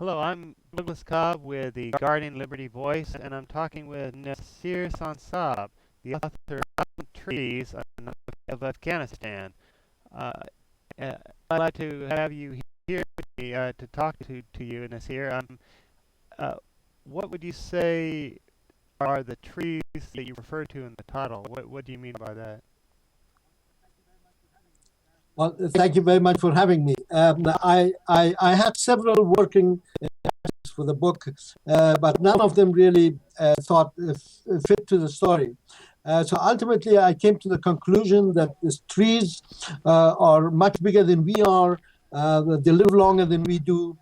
Hello, I'm Douglas Cobb with the Guardian Liberty Voice, and I'm talking with Nasir Shansab, the author of Trees of Afghanistan. Uh, I'd like to have you here to talk to you, Nasir. Uh, what would you say are the trees that you refer to in the title? What do you mean by that? Well, thank you very much for having me. I had several working for the book, but none of them really thought fit to the story. So ultimately, I came to the conclusion that these trees are much bigger than we are. They live longer than we do.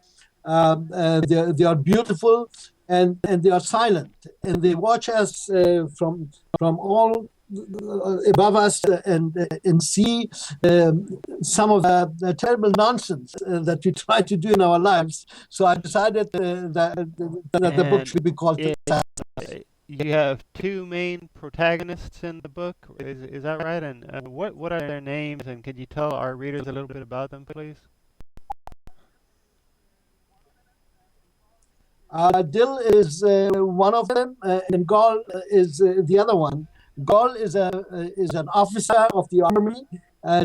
They are beautiful, and they are silent, and they watch us from all above us, and see some of the terrible nonsense that we try to do in our lives. So I decided that the book And should be called it, Sad. you have two main protagonists in the book, is that right? And what are their names, and could you tell our readers a little bit about them, please? Dill is one of them, and Gol is the other one. Gol is an officer of the army.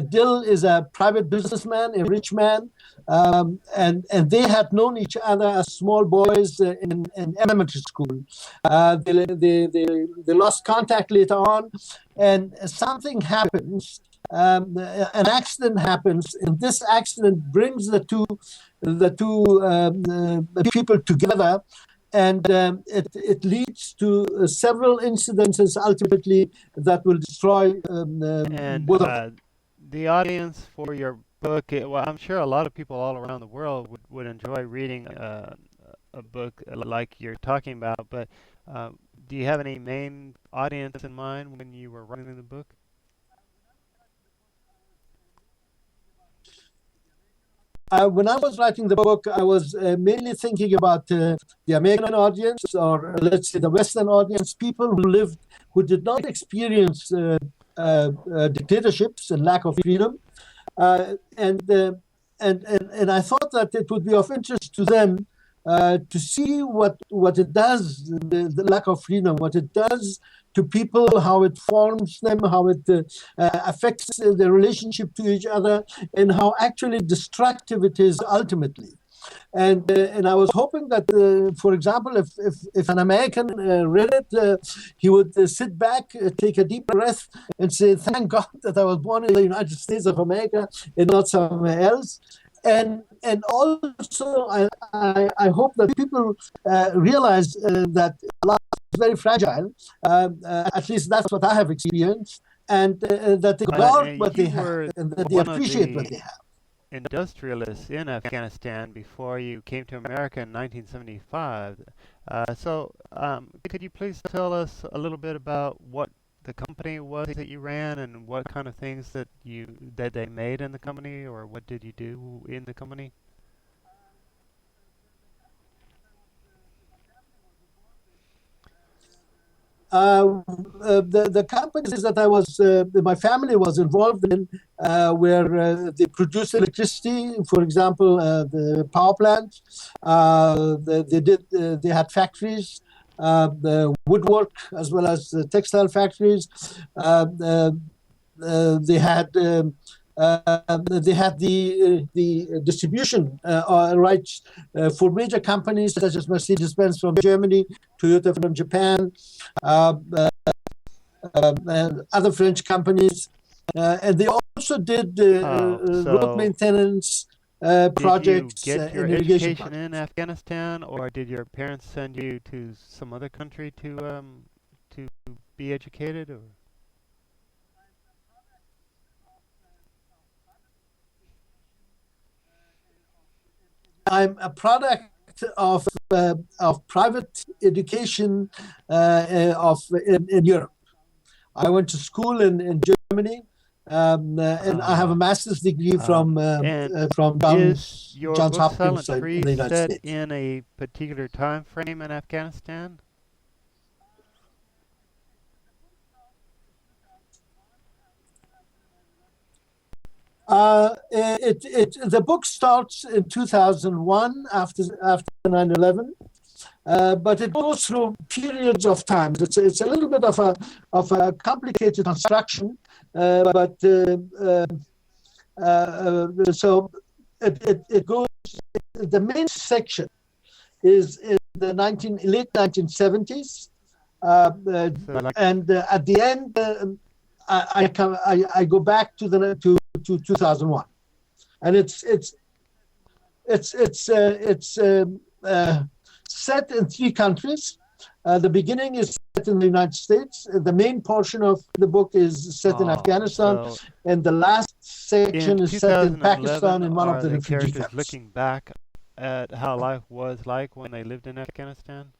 Dill is a private businessman, a rich man, and they had known each other as small boys in elementary school. They lost contact later on, and something happens. An accident happens, and this accident brings the two people together, and it leads to several incidences ultimately that will destroy And both of them. the audience for your book, well, I'm sure a lot of people all around the world would enjoy reading a book like you're talking about, but uh, do you have any main audience in mind when you were writing the book? When I was writing the book, I was mainly thinking about the American audience, or let's say the Western audience, people who did not experience dictatorships and lack of freedom. Uh, and, uh, and I thought that it would be of interest to them to see what it does, the lack of freedom, what it does to people, how it forms them, how it affects their relationship to each other, and how actually destructive it is ultimately. And I was hoping that, for example, if an American read it, he would sit back, take a deep breath, and say, "Thank God that I was born in the United States of America and not somewhere else." And also, I hope that people realize that life is very fragile. At least that's what I have experienced, and that they guard what they You have, were and that they one of appreciate what the they have. industrialists in Afghanistan before you came to America in 1975. Could you please tell us a little bit about what the company was that you ran and what kind of things that they made in the company, or what did you do in the company? The companies that my family was involved in, where they produce electricity. For example, the power plant. They had factories, the woodwork as well as textile factories. They had. They had the distribution rights for major companies such as Mercedes-Benz from Germany, Toyota from Japan, uh, and other French companies. And they also did Oh, road so maintenance did you projects get your and irrigation education projects. in Afghanistan, or did your parents send you to some other country to be educated, or? I'm a product of private education in Europe. I went to school in Germany, and I have a Uh, master's degree and from is your Johns book Hopkins Silent in Tree the United set States. in a particular time frame in Afghanistan? The book starts in 2001 after 9/11. But it goes through periods of time. It's a little bit of a complicated construction, but so it goes. The main section is in the late 1970s, and at the end, I go back to 2001, and it's set in three countries. The beginning is set in the United States. The main portion of the book is set in Afghanistan, and the last section is set in Pakistan in one of the refugee camps. Looking back at how life was like when they lived in Afghanistan?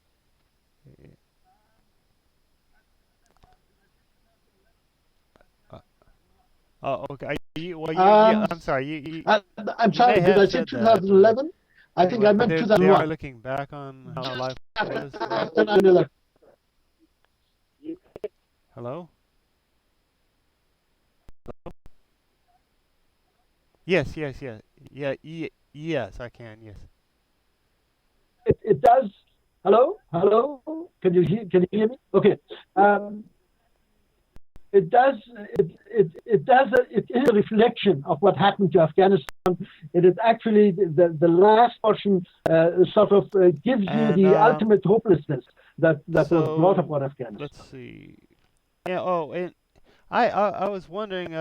Oh, okay. I'm sorry. I'm sorry. Did I say 2011? I think I meant 2001. They are looking back on how life was after 9/11. Hello? Yes. Yes, I can. Yes. It does. Hello. Can you hear me? Okay. It does. It is a reflection of what happened to Afghanistan. It is actually the last portion sort of gives you the ultimate hopelessness that was brought upon Afghanistan. Let's see. Yeah. Oh, and I was wondering.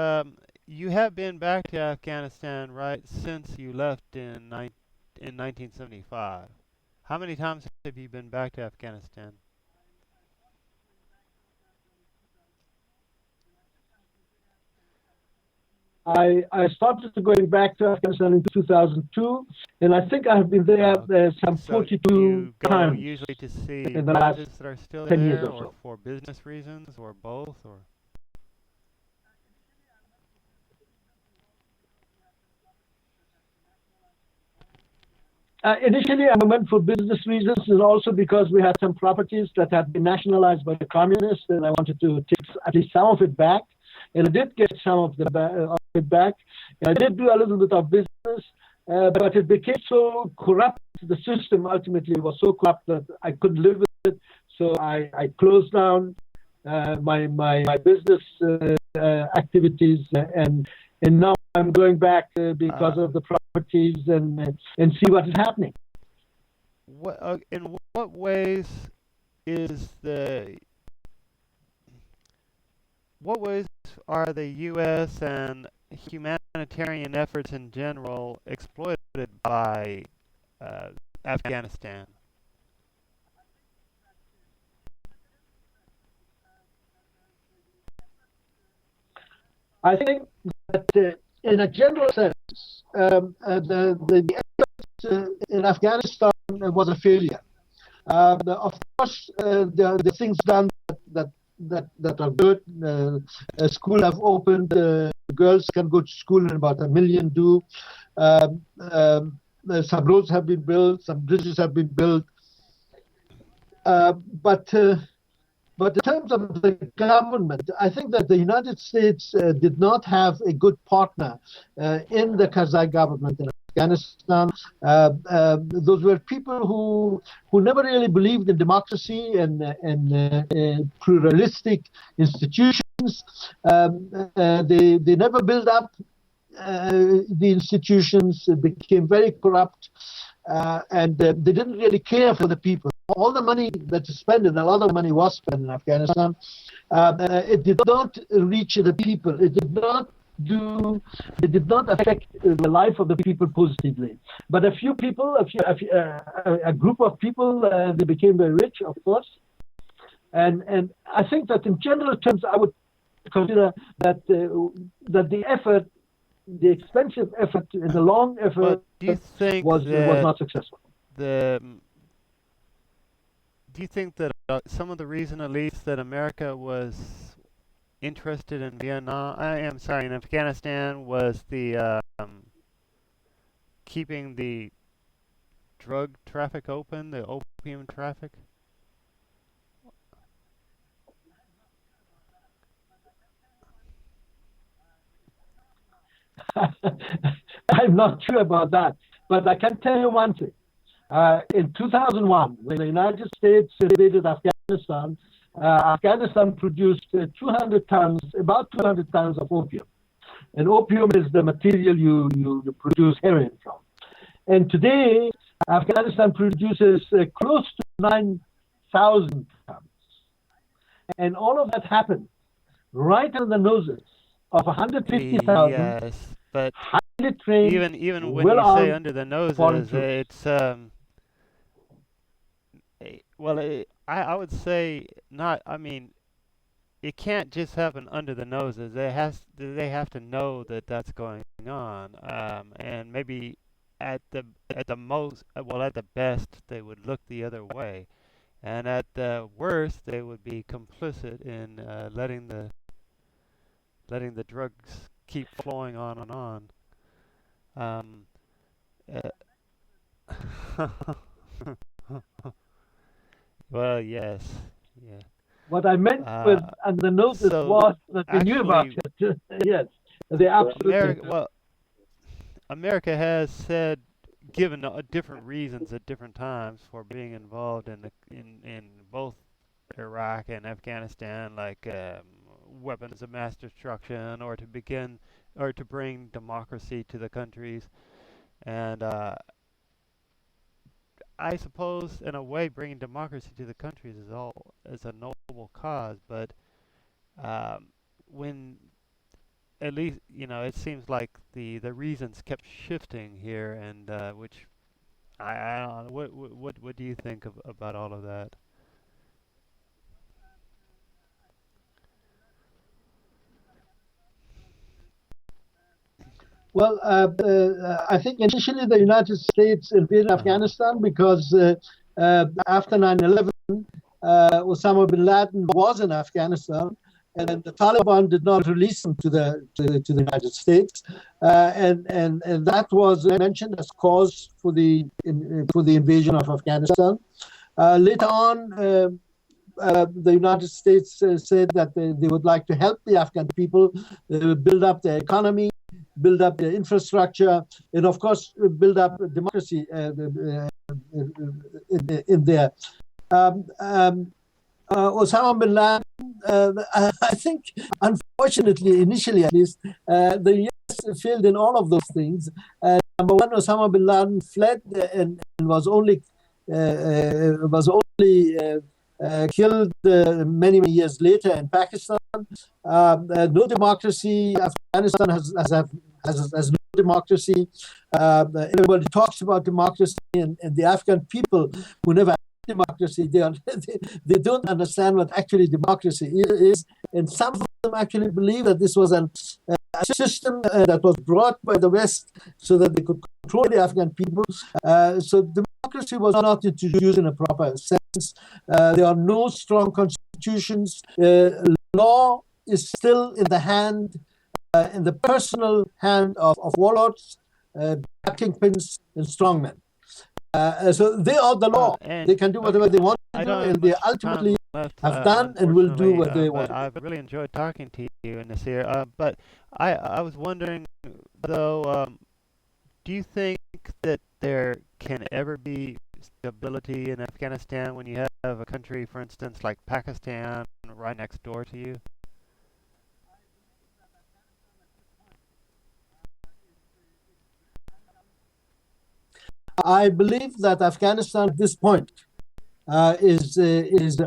You have been back to Afghanistan, right, since you left in 1975. How many times have you been back to Afghanistan? I started going back to Afghanistan in 2002, and I think I have been there some 42 times. Usually to see in the last relatives that are still 10 there, years or or so. for business reasons, or both, or. Initially, I went for business reasons, and also because we had some properties that had been nationalized by the communists, and I wanted to take at least some of it back. And I did get some of it back. And I did do a little bit of business, but it became so corrupt. The system ultimately was so corrupt that I couldn't live with it. So I closed down my business activities, and now I'm going back because of the properties and see what is happening. In what ways what ways are the U.S. and humanitarian efforts in general exploited by Afghanistan? I think that in a general sense, the efforts in Afghanistan was a failure. Of course, the things done that are good. Schools have opened. Girls can go to school, and about 1 million do. Some roads have been built. Some bridges have been built. But in terms of the government, I think that the United States did not have a good partner in the Karzai government in Afghanistan. Those were people who never really believed in democracy and pluralistic institutions. They never built up the institutions. They became very corrupt. And they didn't really care for the people. All the money that is spent, and a lot of money was spent in Afghanistan, it did not reach the people. It did not affect the life of the people positively. But a few people, a group of people, they became very rich, of course. And I think that in general terms, I would consider that the effort, the expensive effort and the long effort was not successful. Do you think that some of the reason, at least, that America was interested in in Afghanistan, was the keeping the drug traffic open, the opium traffic? I'm not sure about that, but I can tell you one thing. In 2001, when the United States invaded Afghanistan, Afghanistan produced 200 tons, about 200 tons of opium. And opium is the material you produce heroin from. And today, Afghanistan produces close to 9,000 tons. And all of that happened right under the noses of 150,000 Yes, but highly trained, even when well you say armed under the foreign noses, troops. it's well, I would say not. I mean, it can't just happen under the noses. They have to know that that's going on, and maybe at the most, well, at the best, they would look the other way, and at the worst, they would be complicit in letting the drugs keep flowing on and on. Um, uh, well, yes, yeah. What I meant with Uh, under notice so was that they knew about actually, it. Yes, they absolutely America, knew. well, America has said, given different reasons at different times for being involved in both Iraq and Afghanistan, like weapons of mass destruction, or to begin or to bring democracy to the countries. And I suppose, in a way, bringing democracy to the countries is a noble cause. But um, when at least it seems like the reasons kept shifting here, and which I don't know. What do you think about all of that? Well, I think initially the United States invaded Uh-huh. Afghanistan because after 9/11, Osama bin Laden was in Afghanistan, and the Taliban did not release him to the United States, and that was mentioned as cause for the invasion of Afghanistan. Later on, the United States said that they would like to help the Afghan people build up their economy, build up their infrastructure, and of course, build up democracy in there. Um, um, Osama bin Laden, I think, unfortunately, initially at least, the US failed in all of those things. Number one, Osama bin Laden fled and was only killed many years later in Pakistan. No democracy. Afghanistan has no democracy. Everybody talks about democracy, and the Afghan people who never had democracy, they don't understand what actually democracy is. And some of them actually believe that this was a system that was brought by the West so that they could control the Afghan people. So democracy was not introduced in a proper sense. There are no strong constitutions. Law is still in the personal hand of warlords, kingpins, and strongmen. So they are the law. They And can do okay, whatever they want to I do, don't have and they much ultimately time left, have done and will do unfortunately, what they want but to do. I've really enjoyed talking to you, Nasir. But I was wondering, though, do you think that there can ever be stability in Afghanistan when you have a country, for instance, like Pakistan, right next door to you? I believe that Afghanistan at this point is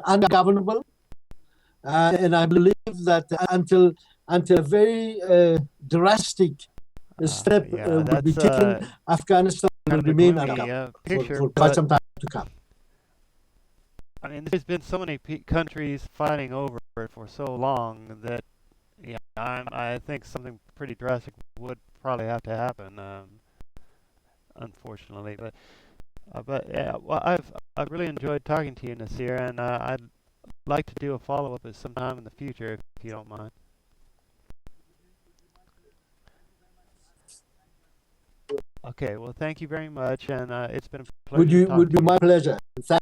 ungovernable, and I believe that until a very drastic step Yeah, would be that's taken, Afghanistan kind will of a remain gloomy ungovernable picture, for quite but some time to come. I mean, there's been so many countries fighting over it for so long that yeah, I think something pretty drastic would probably have to happen, unfortunately. But yeah, well, I've really enjoyed talking to you, Nasir, and I'd like to do a follow up at some time in the future if you don't mind. Okay, well, thank you very much, and it's been a pleasure to talk Would to be you. my pleasure. Thank